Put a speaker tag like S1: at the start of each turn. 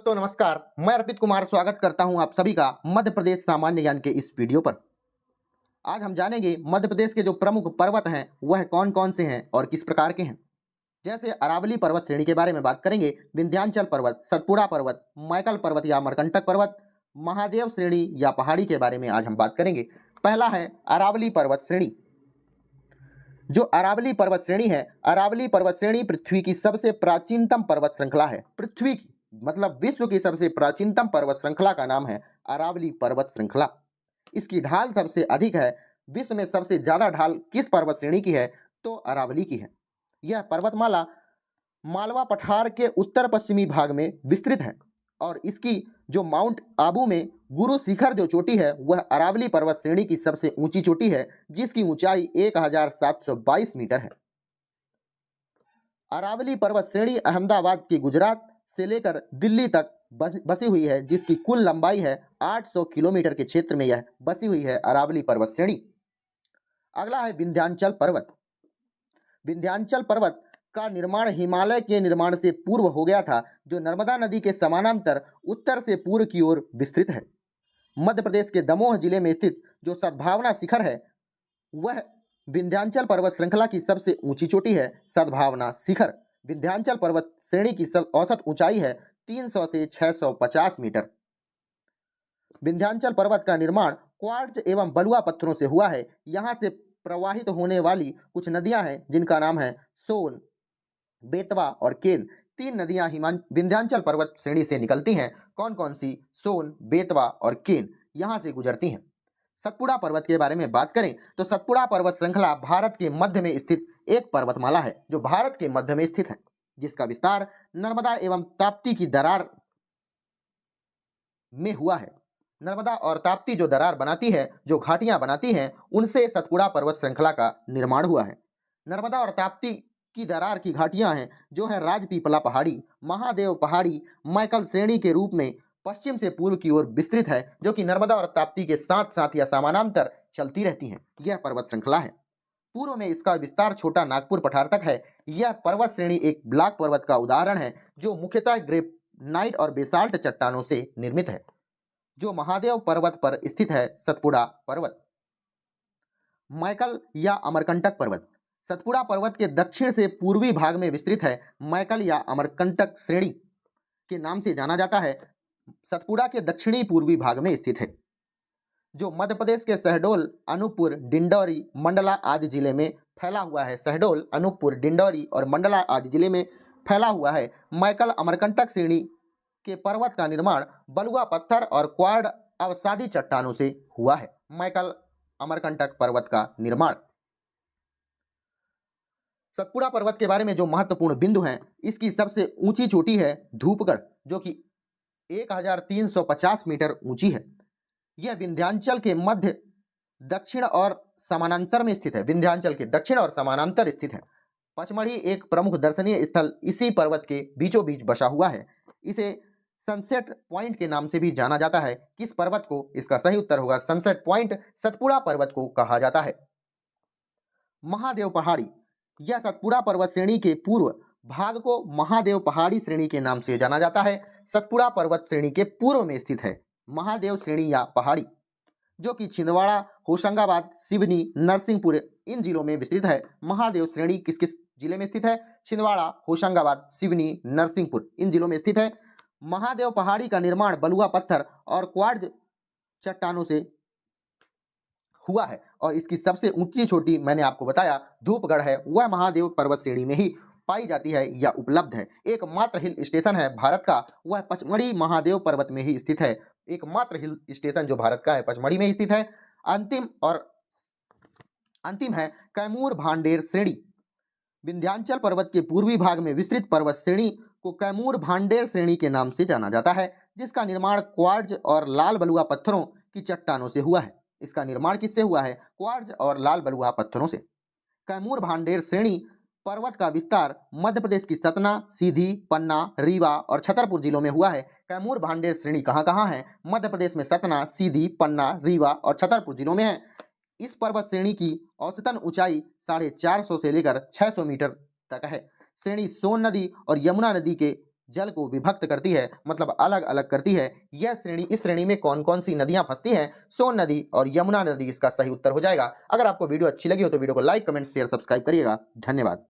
S1: दोस्तों नमस्कार, मैं अर्पित कुमार स्वागत करता हूं आप सभी का मध्य प्रदेश सामान्य ज्ञान के इस वीडियो पर। आज हम जानेंगे मध्य प्रदेश के जो प्रमुख पर्वत हैं वह कौन कौन से हैं और किस प्रकार के हैं। जैसे अरावली पर्वत श्रेणी के बारे में बात करेंगे, विंध्याचल पर्वत, सतपुड़ा पर्वत, मैकल पर्वत या अमरकंटक पर्वत, महादेव श्रेणी या पहाड़ी के बारे में आज हम बात करेंगे। पहला है अरावली पर्वत श्रेणी। जो अरावली पर्वत श्रेणी है, अरावली पर्वत श्रेणी पृथ्वी की सबसे प्राचीनतम पर्वत श्रृंखला है। पृथ्वी की मतलब विश्व की सबसे प्राचीनतम पर्वत श्रृंखला का नाम है अरावली पर्वत श्रृंखला। इसकी ढाल सबसे अधिक है। विश्व में सबसे ज्यादा ढाल किस पर्वत श्रेणी की है? तो अरावली की है। यह पर्वतमाला मालवा पठार के उत्तर पश्चिमी भाग में विस्तृत है और इसकी जो माउंट आबू में गुरु शिखर जो चोटी है वह अरावली पर्वत श्रेणी की सबसे ऊंची चोटी है, जिसकी ऊंचाई 1722 मीटर है। अरावली पर्वत श्रेणी अहमदाबाद के गुजरात से लेकर दिल्ली तक बसी हुई है, जिसकी कुल लंबाई है 800 किलोमीटर के क्षेत्र में यह बसी हुई है अरावली पर्वत श्रेणी। अगला है विंध्याचल पर्वत। विंध्याचल पर्वत का निर्माण हिमालय के निर्माण से पूर्व हो गया था, जो नर्मदा नदी के समानांतर उत्तर से पूर्व की ओर विस्तृत है। मध्य प्रदेश के दमोह जिले में स्थित जो सद्भावना शिखर है वह विंध्याचल पर्वत श्रृंखला की सबसे ऊंची चोटी है। सद्भावना शिखर विंध्याचल पर्वत श्रेणी की औसत ऊंचाई है 300 से 650 मीटर। विंध्याचल पर्वत का निर्माण क्वार्ट्ज एवं बलुआ पत्थरों से हुआ है। यहाँ से प्रवाहित होने वाली कुछ नदियां हैं जिनका नाम है सोन, बेतवा और केन। तीन नदियां विंध्याचल पर्वत श्रेणी से निकलती हैं। कौन कौन सी? सोन, बेतवा और केन यहां से गुजरती हैं। सतपुड़ा पर्वत के बारे में बात करें तो सतपुड़ा पर्वत श्रृंखला भारत के मध्य में स्थित एक पर्वतमाला है, जो भारत के मध्य में स्थित है, जिसका विस्तार नर्मदा एवं ताप्ती की दरार में हुआ है। नर्मदा और ताप्ती जो दरार बनाती है, जो घाटियां बनाती हैं, उनसे सतपुड़ा पर्वत श्रृंखला का निर्माण हुआ है। नर्मदा और ताप्ती की दरार की घाटियां हैं जो है राजपीपला पहाड़ी, महादेव पहाड़ी, मैकल श्रेणी के रूप में पश्चिम से पूर्व की ओर विस्तृत है, जो कि नर्मदा और ताप्ती के साथ साथ या समानांतर चलती रहती हैं। यह पर्वत श्रृंखला है। पूर्व में इसका विस्तार छोटा नागपुर पठार तक है। यह पर्वत श्रेणी एक ब्लॉक पर्वत का उदाहरण है, जो मुख्यतः ग्रेनाइट और बेसाल्ट चट्टानों से निर्मित है। जो महादेव पर्वत पर स्थित है सतपुड़ा पर्वत। मैकल या अमरकंटक पर्वत सतपुड़ा पर्वत के दक्षिण से पूर्वी भाग में विस्तृत है। मैकल या अमरकंटक श्रेणी के नाम से जाना जाता है। सतपुड़ा के दक्षिणी पूर्वी भाग में स्थित है, जो मध्य प्रदेश के शहडोल, अनूपपुर, डिंडौरी, मंडला आदि जिले में फैला हुआ है। शहडोल, अनूपपुर, डिंडौरी और मंडला आदि जिले में फैला हुआ है। मैकल अमरकंटक श्रेणी के पर्वत का निर्माण बलुआ पत्थर और क्वार्ड अवसादी चट्टानों से हुआ है। मैकल अमरकंटक पर्वत का निर्माण। सतपुड़ा पर्वत के बारे में जो महत्वपूर्ण बिंदु हैं, इसकी सबसे ऊंची चोटी है धूपगढ़, जो कि 1350 मीटर ऊंची है। यह विंध्याचल के मध्य दक्षिण और समानांतर में स्थित है। विंध्याचल के दक्षिण और समानांतर स्थित है। पचमढ़ी एक प्रमुख दर्शनीय स्थल इसी पर्वत के बीचों बीच बसा हुआ है। इसे सनसेट पॉइंट के नाम से भी जाना जाता है। किस पर्वत को? इसका सही उत्तर होगा सनसेट पॉइंट। सतपुड़ा पर्वत को कहा जाता है। महादेव पहाड़ी यह सतपुड़ा पर्वत श्रेणी के पूर्व भाग को महादेव पहाड़ी श्रेणी के नाम से जाना जाता है। सतपुड़ा पर्वत श्रेणी के पूर्व में स्थित है महादेव श्रेणी या पहाड़ी, जो कि छिंदवाड़ा, होशंगाबाद, सिवनी, नरसिंहपुर इन जिलों में विस्तृत है। महादेव श्रेणी किस किस जिले में स्थित है? छिंदवाड़ा, होशंगाबाद, सिवनी, नरसिंहपुर इन जिलों में स्थित है। महादेव पहाड़ी का निर्माण बलुआ पत्थर और क्वार्ट्ज चट्टानों से हुआ है और इसकी सबसे ऊंची चोटी मैंने आपको बताया धूपगढ़ है। वह महादेव पर्वत श्रेणी में ही पाई जाती है या उपलब्ध है। एकमात्र हिल स्टेशन है भारत का, वह पचमढ़ी महादेव पर्वत में ही स्थित है। एकमात्र हिल स्टेशन जो भारत का है पचमढ़ी में स्थित है। अंतिम है कैमूर भांडेर श्रेणी। विंध्याचल पर्वत के पूर्वी भाग में विस्तृत पर्वत श्रेणी को कैमूर भांडेर श्रेणी के नाम से जाना जाता है, जिसका निर्माण क्वार्ट्ज और लाल बलुआ पत्थरों की चट्टानों से हुआ है। इसका निर्माण किससे हुआ है? क्वार्ट्ज और लाल बलुआ पत्थरों से। कैमूर भांडेर श्रेणी पर्वत का विस्तार मध्य प्रदेश की सतना, सीधी, पन्ना, रीवा और छतरपुर जिलों में हुआ है। कैमूर भांडेर श्रेणी कहाँ कहाँ है? मध्य प्रदेश में सतना, सीधी, पन्ना, रीवा और छतरपुर जिलों में है। इस पर्वत श्रेणी की औसतन ऊंचाई 450 से लेकर 600 मीटर तक है। श्रेणी सोन नदी और यमुना नदी के जल को विभक्त करती है, मतलब अलग अलग करती है। यह श्रेणी, इस श्रेणी में कौन कौन सी नदियां फंसती हैं? सोन नदी और यमुना नदी इसका सही उत्तर हो जाएगा। अगर आपको वीडियो अच्छी लगी हो तो वीडियो को लाइक, कमेंट, शेयर, सब्सक्राइब करिएगा। धन्यवाद।